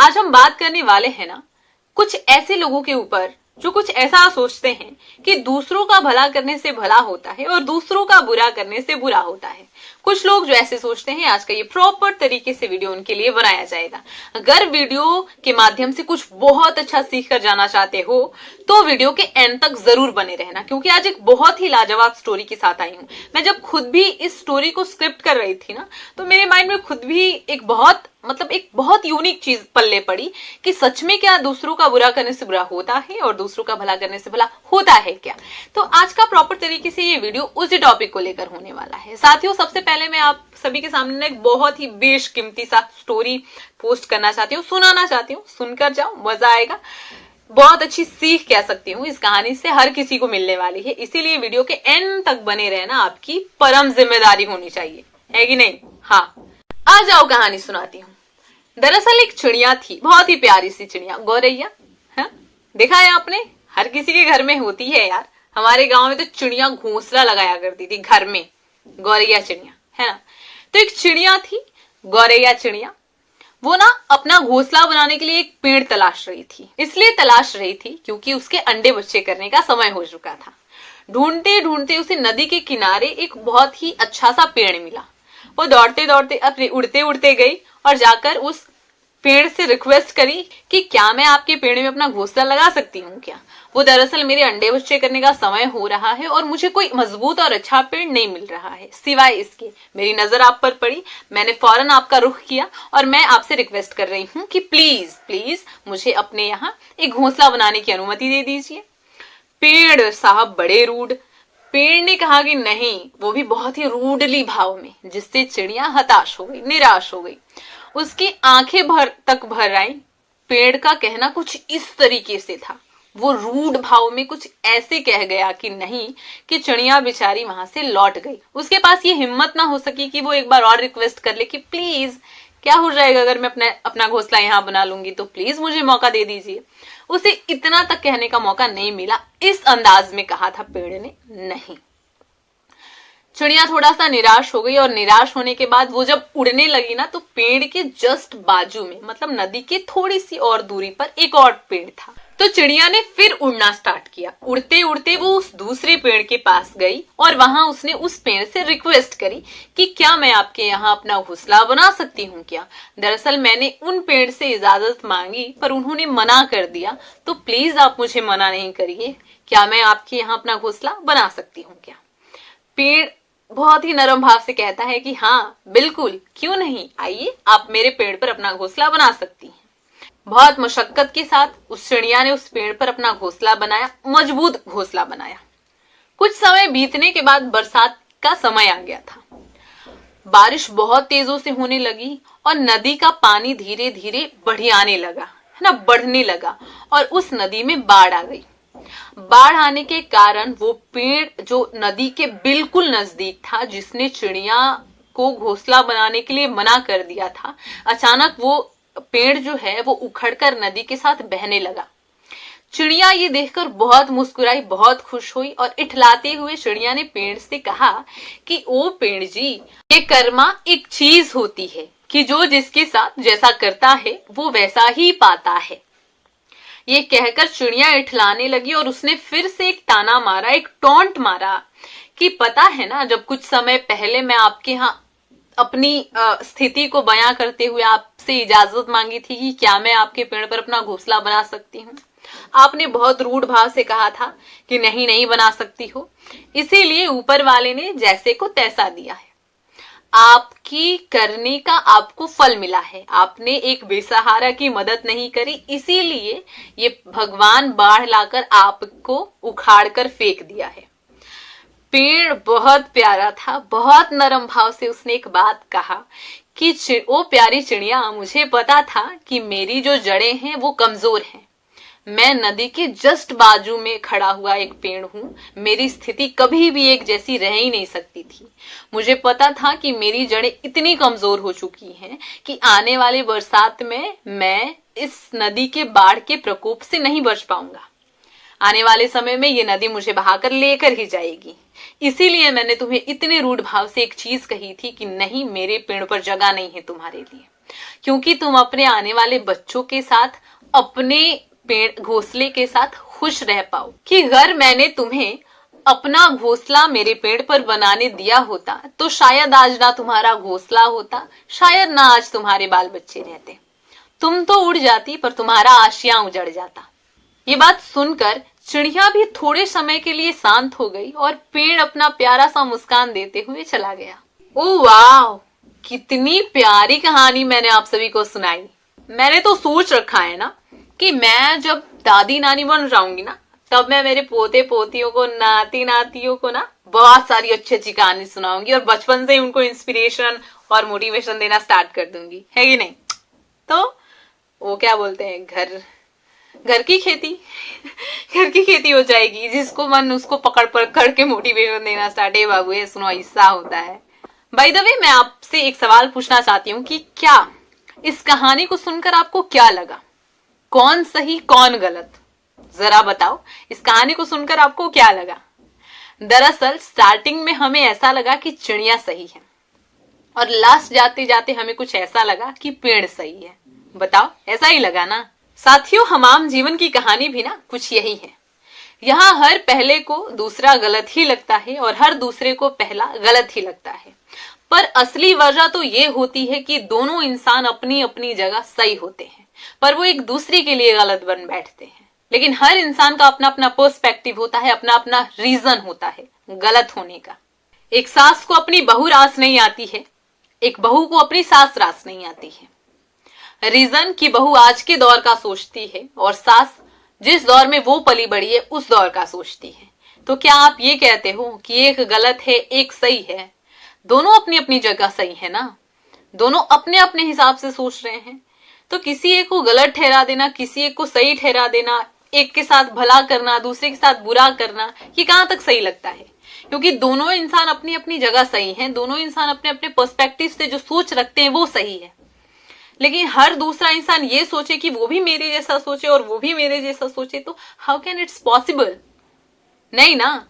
आज हम बात करने वाले हैं ना कुछ ऐसे लोगों के ऊपर जो कुछ ऐसा सोचते हैं कि दूसरों का भला करने से भला होता है और दूसरों का बुरा करने से बुरा होता है। कुछ लोग जो ऐसे सोचते हैं, आज का ये प्रॉपर तरीके से वीडियो उनके लिए बनाया जाएगा। अगर वीडियो के माध्यम से कुछ बहुत अच्छा सीख कर जाना चाहते हो तो वीडियो के एंड तक जरूर बने रहना, क्योंकि आज एक बहुत ही लाजवाब स्टोरी के साथ आई हूं। मैं जब खुद भी इस स्टोरी को स्क्रिप्ट कर रही थी ना, तो मेरे माइंड में खुद भी एक बहुत यूनिक चीज पल्ले पड़ी कि सच में क्या दूसरों का बुरा करने से बुरा होता है और दूसरों का भला करने से भला होता है क्या। तो आज का प्रॉपर तरीके से ये वीडियो उसी टॉपिक को लेकर होने वाला है। साथियों, सबसे पहले मैं आप सभी के सामने एक बहुत ही बेशकीमती सा स्टोरी पोस्ट करना चाहती हूँ, सुनाना चाहती हूँ। सुनकर जाओ, मजा आएगा। बहुत अच्छी सीख कह सकती हूँ इस कहानी से, हर किसी को मिलने वाली है। इसीलिए वीडियो के एंड तक बने रहना आपकी परम जिम्मेदारी होनी चाहिए, है कि नहीं? हाँ, आ जाओ कहानी सुनाती हूँ। दरअसल एक चिड़िया थी, बहुत ही प्यारी सी चिड़िया, गौरैया। हाँ, देखा है आपने, हर किसी के घर में होती है यार। हमारे गांव में तो चिड़िया घोंसला लगाया करती थी घर में, गौरैया चिड़िया, है ना। तो एक चिड़िया थी, गौरैया चिड़िया। वो ना अपना घोंसला बनाने के लिए एक पेड़ तलाश रही थी। इसलिए तलाश रही थी क्योंकि उसके अंडे बच्चे करने का समय हो चुका था। ढूंढते ढूंढते उसे नदी के किनारे एक बहुत ही अच्छा सा पेड़ मिला। वो दौड़ते दौड़ते अपने उड़ते उड़ते गई और जाकर उस पेड़ से रिक्वेस्ट करी कि क्या मैं आपके पेड़ में अपना घोंसला लगा सकती हूँ क्या। वो दरअसल मेरे अंडे बच्चे करने का समय हो रहा है और मुझे कोई मजबूत और अच्छा पेड़ नहीं मिल रहा है। सिवाय इसके मेरी नजर आप पर पड़ी, मैंने फौरन आपका रुख किया और मैं आपसे रिक्वेस्ट कर रही हूँ कि प्लीज प्लीज मुझे अपने यहाँ एक घोंसला बनाने की अनुमति दे दीजिए। पेड़ साहब बड़े रूड। पेड़ ने कहा कि नहीं, वो भी बहुत ही रूडली भाव में, जिससे चिड़िया हताश हो गई, निराश हो गई। उसकी आंखें भर आई। पेड़ का कहना कुछ इस तरीके से था, वो रूड भाव में कुछ ऐसे कह गया कि नहीं, कि चिड़िया बेचारी वहां से लौट गई। उसके पास ये हिम्मत ना हो सकी कि वो एक बार और रिक्वेस्ट कर ले कि प्लीज क्या हो जाएगा अगर मैं अपना घोंसला यहाँ बना लूंगी, तो प्लीज मुझे मौका दे दीजिए। उसे इतना तक कहने का मौका नहीं मिला। इस अंदाज में कहा था पेड़ ने नहीं। चिड़िया थोड़ा सा निराश हो गई और निराश होने के बाद वो जब उड़ने लगी ना, तो पेड़ के जस्ट बाजू में, मतलब नदी के थोड़ी सी और दूरी पर एक और पेड़ था। तो चिड़िया ने फिर उड़ना स्टार्ट किया। उड़ते उड़ते वो उस दूसरे पेड़ के पास गई और वहां उसने उस पेड़ से रिक्वेस्ट करी कि क्या मैं आपके यहाँ अपना घोंसला बना सकती हूँ क्या। दरअसल मैंने उन पेड़ से इजाजत मांगी पर उन्होंने मना कर दिया, तो प्लीज आप मुझे मना नहीं करिए। क्या मैं आपके यहाँ अपना घोंसला बना सकती हूँ क्या। पेड़ बहुत ही नरम भाव से कहता है कि हाँ बिल्कुल, क्यों नहीं, आइए आप मेरे पेड़ पर अपना घोंसला बना सकती हैं। बहुत मशक्कत के साथ उस चिड़िया ने उस पेड़ पर अपना घोंसला बनाया, मजबूत घोंसला बनाया। कुछ समय बीतने के बाद बरसात का समय आ गया था। बारिश बहुत तेजों से होने लगी और नदी का पानी धीरे धीरे बढ़ियाने लगा, है ना, बढ़ने लगा और उस नदी में बाढ़ आ गई। बाढ़ आने के कारण वो पेड़ जो नदी के बिल्कुल नजदीक था, जिसने चिड़िया को घोंसला बनाने के लिए मना कर दिया था, अचानक वो पेड़ जो है वो उखड़कर नदी के साथ बहने लगा। चिड़िया ये देखकर बहुत मुस्कुराई, बहुत खुश हुई और इठलाते हुए चिड़िया ने पेड़ से कहा कि ओ पेड़ जी, ये कर्मा एक चीज होती है कि जो जिसके साथ जैसा करता है वो वैसा ही पाता है। ये कहकर चिड़िया इठलाने लगी और उसने फिर से एक ताना मारा, एक टॉन्ट मारा कि पता है ना, जब कुछ समय पहले मैं आपके यहाँ अपनी स्थिति को बयां करते हुए आपसे इजाजत मांगी थी कि क्या मैं आपके पेड़ पर अपना घोंसला बना सकती हूँ, आपने बहुत रूढ़ भाव से कहा था कि नहीं नहीं बना सकती हो। इसीलिए ऊपर वाले ने जैसे को तैसा दिया है। आपकी करने का आपको फल मिला है। आपने एक बेसहारा की मदद नहीं करी, इसीलिए ये भगवान बाढ़ लाकर आपको उखाड़ कर फेंक दिया है। पेड़ बहुत प्यारा था, बहुत नरम भाव से उसने एक बात कहा कि ओ प्यारी चिड़िया, मुझे पता था कि मेरी जो जड़ें हैं वो कमजोर हैं। मैं नदी के जस्ट बाजू में खड़ा हुआ एक पेड़ हूँ। मेरी स्थिति कभी भी एक जैसी रह ही नहीं सकती थी। मुझे पता था कि मेरी जड़ें इतनी कमजोर हो चुकी हैं कि आने वाले बरसात में मैं इस नदी के बाढ़ के प्रकोप से नहीं बच पाऊंगा। आने वाले समय में ये नदी मुझे बहाकर लेकर ही जाएगी। इसीलिए मैंने तुम्हें इतने रूढ़ भाव से एक चीज कही थी कि नहीं, मेरे पेड़ पर जगह नहीं है तुम्हारे लिए। क्योंकि तुम अपने आने वाले बच्चों के साथ, अपने पेड़ घोंसले के साथ खुश रह पाओ। कि अगर मैंने तुम्हें अपना घोंसला मेरे पेड़ पर बनाने दिया होता तो शायद आज ना तुम्हारा घोंसला होता, शायद ना आज तुम्हारे बाल बच्चे रहते। तुम तो उड़ जाती पर तुम्हारा आशियां उजड़ जाता। ये बात सुनकर चिड़िया भी थोड़े समय के लिए शांत हो गई और पेड़ अपना प्यारा सा मुस्कान देते हुए चला गया। ओह वाह, कितनी प्यारी कहानी मैंने आप सभी को सुनाई। मैंने तो सोच रखा है ना कि मैं जब दादी नानी बन जाऊंगी ना, तब मैं मेरे पोते पोतियों को, नाती नातियों को ना बहुत सारी अच्छी अच्छी कहानी सुनाऊंगी और बचपन से ही उनको इंस्पिरेशन और मोटिवेशन देना स्टार्ट कर दूंगी, है कि नहीं? तो वो क्या बोलते हैं, घर की खेती घर की खेती हो जाएगी। जिसको मन उसको पकड़ पकड़ के मोटिवेशन देना स्टार्ट। है बाबू, ये सुनो, ऐसा होता है। बाय द वे, मैं आपसे एक सवाल पूछना चाहती हूँ कि क्या इस कहानी को सुनकर आपको क्या लगा? कौन सही कौन गलत, जरा बताओ। इस कहानी को सुनकर आपको क्या लगा? दरअसल स्टार्टिंग में हमें ऐसा लगा कि चिड़िया सही है और लास्ट जाते जाते हमें कुछ ऐसा लगा कि पेड़ सही है। बताओ, ऐसा ही लगा ना? साथियों, हमाम जीवन की कहानी भी ना कुछ यही है। यहाँ हर पहले को दूसरा गलत ही लगता है और हर दूसरे को पहला गलत ही लगता है, पर असली वजह तो ये होती है कि दोनों इंसान अपनी अपनी जगह सही होते हैं, पर वो एक दूसरे के लिए गलत बन बैठते हैं। लेकिन हर इंसान का अपना अपना पर्सपेक्टिव होता है, अपना अपना रीजन होता है गलत होने का। एक सास को अपनी बहू रास नहीं आती है, एक बहू को अपनी सास रास नहीं आती है। रीजन कि बहू आज के दौर का सोचती है और सास जिस दौर में वो पली बड़ी है उस दौर का सोचती है। तो क्या आप ये कहते हो कि एक गलत है एक सही है? दोनों अपनी अपनी जगह सही है ना, दोनों अपने अपने हिसाब से सोच रहे हैं। तो किसी एक को गलत ठहरा देना, किसी एक को सही ठहरा देना, एक के साथ भला करना, दूसरे के साथ बुरा करना, ये कहां तक सही लगता है? क्योंकि दोनों इंसान अपनी अपनी जगह सही हैं, दोनों इंसान अपने अपने पर्सपेक्टिव से जो सोच रखते हैं वो सही है। लेकिन हर दूसरा इंसान ये सोचे कि वो भी मेरे जैसा सोचे और वो भी मेरे जैसा सोचे, तो हाउ कैन इट्स पॉसिबल? नहीं ना।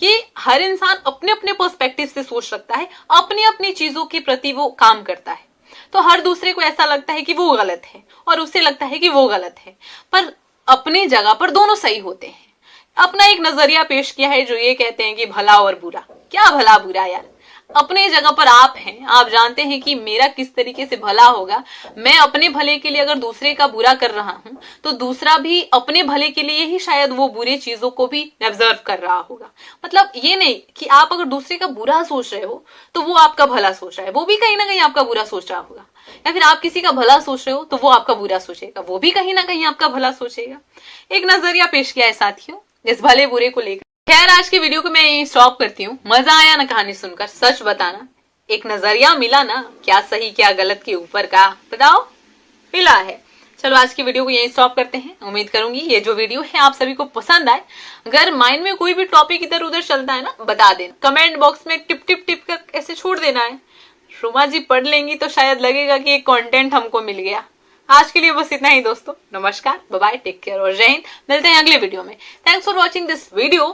ये हर इंसान अपने अपने पर्सपेक्टिव से सोच रखता है, अपनी अपनी चीजों के प्रति वो काम करता है। तो हर दूसरे को ऐसा लगता है कि वो गलत है और उसे लगता है कि वो गलत है, पर अपनी जगह पर दोनों सही होते हैं। अपना एक नजरिया पेश किया है जो ये कहते हैं कि भला और बुरा। क्या भला बुरा यार? अपने जगह पर आप हैं, आप जानते हैं कि मेरा किस तरीके से भला होगा। मैं अपने भले के लिए अगर दूसरे का बुरा कर रहा हूं तो दूसरा भी अपने भले के लिए ही शायद वो बुरी चीजों को भी ऑब्जर्व कर रहा होगा। मतलब ये नहीं कि आप अगर दूसरे का बुरा सोच रहे हो तो वो आपका भला सोच रहा है, वो भी कहीं ना कहीं आपका बुरा सोच रहा होगा। या फिर आप किसी का भला सोच रहे हो तो वो आपका बुरा सोचेगा, वो भी कहीं ना कहीं आपका भला सोचेगा। एक नजरिया पेश किया है साथियों इस भले बुरे को लेकर। खैर, आज की वीडियो को मैं यहीं स्टॉप करती हूँ। मजा आया ना कहानी सुनकर? सच बताना, एक नजरिया मिला ना, क्या सही क्या गलत के ऊपर का? बताओ, मिला है। चलो आज की वीडियो को यहीं स्टॉप करते हैं। उम्मीद करूंगी ये जो वीडियो है आप सभी को पसंद आए। अगर माइंड में कोई भी टॉपिक इधर उधर चलता है ना, बता देना, कमेंट बॉक्स में टिप टिप टिप कर ऐसे छोड़ देना है। रुमा जी पढ़ लेंगी तो शायद लगेगा कि एक कंटेंट हमको मिल गया। आज के लिए बस इतना ही दोस्तों। नमस्कार, बाय बाय, टेक केयर और जय हिंद। मिलते हैं अगले वीडियो में। Thanks for watching this video.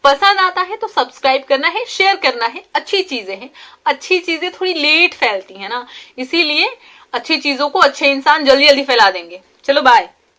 पसंद आता है तो सब्सक्राइब करना है, शेयर करना है। अच्छी चीजें हैं, अच्छी चीजें थोड़ी लेट फैलती है ना, इसीलिए अच्छी चीजों को अच्छे इंसान जल्दी जल्दी फैला देंगे। चलो बाय।